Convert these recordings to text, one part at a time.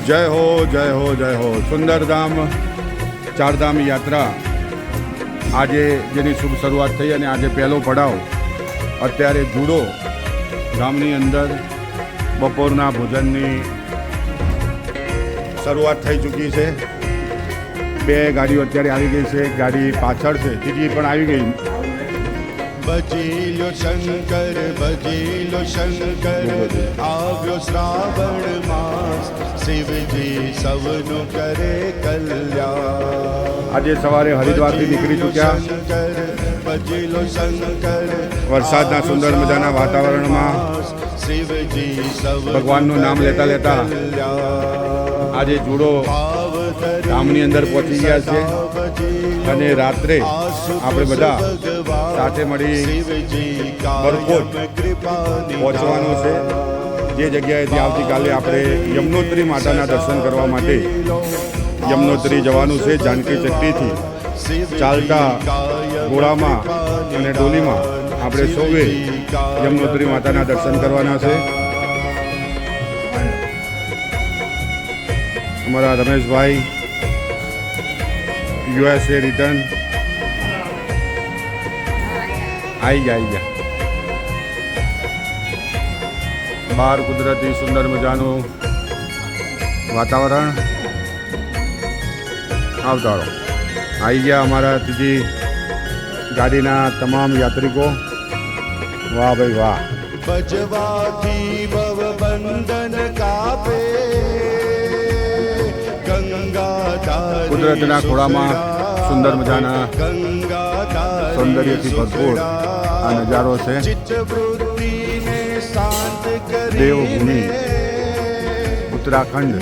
જય હો જય હો જય હો. સુંદરધામ ચારધામ યાત્રા આજે જેની શુભ શરૂઆત થઈ અને આજે પહેલો પડાવ અત્યારે જુડો ગામની અંદર બપોરના ભોજનની શરૂઆત થઈ ચૂકી છે. બે ગાડીઓ અત્યારે આવી ગઈ છે. ગાડી પાછળ છે, ત્રીજી પણ આવી ગઈ. ભજીલો શંકર આવ્યો શ્રાવણ માસ, શિવજી સૌનું કરે કલ્યાણ. આજે સવારે હરિદ્વારથી નીકળી ચૂક્યા. ભજીલો શંકર વરસાદના સુંદર મજાના વાતાવરણમાં શિવજી ભગવાનનું નામ લેતા લેતા આજે જુડો ગામની અંદર પહોંચી ગયા છે અને રાત્રે આપણે બધા સાથે મળી બરકોટ પહોંચવાનું છે. જે જગ્યાએથી આવતીકાલે આપણે યમનોત્રી માતાના દર્શન કરવા માટે યમનોત્રી જવાનું છે. જાનકી ચટ્ટીથી ચાલતા ઘોડામાં અને ડોલીમાં આપણે સૌએ યમનોત્રી માતાના દર્શન કરવાના છે. અમારા રમેશભાઈ USA રિટર્ન આવી ગયા. બહાર કુદરતી સુંદર મજાનું વાતાવરણ. આવતા આવી ગયા અમારા ત્રીજી ગાડીના તમામ યાત્રિકો. વાહ ભાઈ વાહ. ભજવાથી ભવ બંધન કાપે, કુદરતના ખોળામાં સુંદર મજાના સૌંદર્યથી ભરપૂર આ નજારો છે. દેવભૂમિ ઉત્તરાખંડ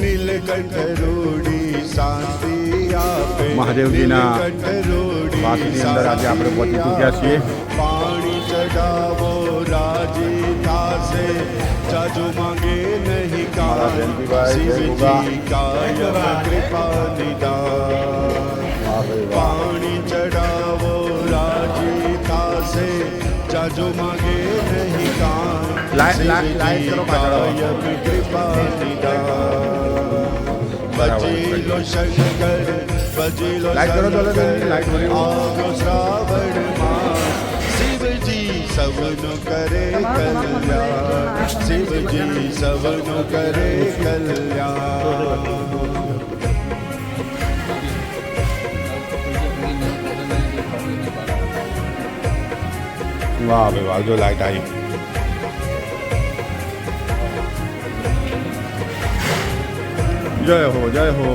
મહાદેવજીના વાસની અંદર આજે આપણે પહોંચી ચૂક્યા છીએ. પાણી ચડાવો રાજી થાશે, જાજો માંગે નહીં શિવજી કાયમ કૃપા નિદાન. પાણી ચડાવો રાજી થાશે, જાજો માંગે નહીં કાયમ કૃપા નિદાન. ભજીલો શંકર ભજીલો આવ્યો શ્રાવણ માસ, શિવજી સૌનું કરે કલ્યાણ, શિવજી સૌનું કરે કલ્યાણ. વાહ ભાઈ વાહ. જો લાઈટ આવી. જય હો જય હો.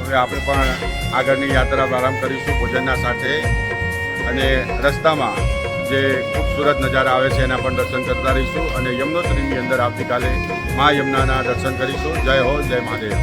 હવે આપણે પણ આગળની યાત્રા પ્રારંભ કરીશું ભોજનના સાથે અને રસ્તામાં જે ખૂબસૂરત નજારા આવે છે એના પણ દર્શન કરતા રહીશું અને યમનોત્રીની અંદર આવતીકાલે મા યમુનાના દર્શન કરીશું. જય હો જય મહાદેવ.